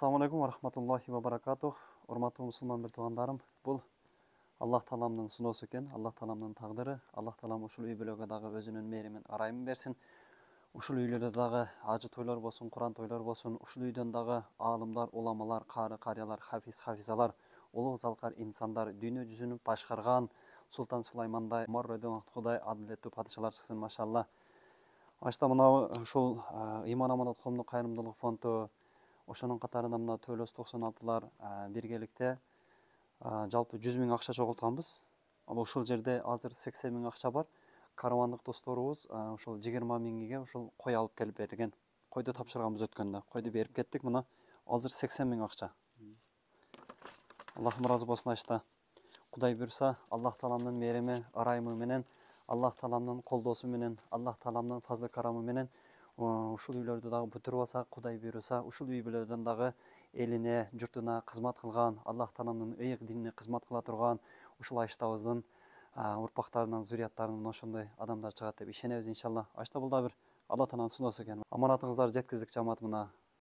Assalamu alaikum wa rahmatullahi wa barakatuh. Урматтуу мусулман бир туугандарым, бул Аллах Тааламдын сыноосу экен, Аллах Тааламдын тагдыры. Аллах Таалам ушул үй бүлөгө дагы өзүнүн мээримин, арайымын берсин. Ушул үйлөрдө дагы ажы тойлор болсун, Куран тойлор болсун. Ушул үйдөн дагы аалымдар, уламалар, кары карыялар, хафиз хафизалар, улуу залкар инсандар, дүйнө жүзүнү башкарган Султан Сулаймандай, Морродон Худай адилеттүү падышалар чыксын, машалла. Ашта мына ушул Иман Аманат коомдук кайрымдуулук фонду, ошонун катарында мына Төлөс 96-лар биргеликте жалпы 100 000 акча чогултканбыз. Ушул жерде азыр 80 000 акча бар. Каравандык досторубуз ушул 20 000ге ушул кой алып келип берген. Койду тапшырганбыз өткөндө. Койду берип кеттик. Мына азыр 80 000 акча. Аллахым разы болсун ашта. Кудай буйрса, Аллах Тааламдын мээрими, арайымы менен, Аллах Тааламдын колдоосу менен, Аллах Тааламдын фазлы карамы менен ушул үйлөрдү дагы бүтүрүп алсак, Кудай буйруса, ушул үй бүлөдөн дагы элине, журтуна кызмат кылган, Аллах Тааламдын ыйык динине кызмат кыла турган ушул аштабыздын урпактарынан, зурияттарынан ошондой адамдар чыгат деп ишенебиз иншалла. Ашта бул да бир Алла Тааланын сыноосу экен. Аманатыңыздарды жеткиздик жамаат, мына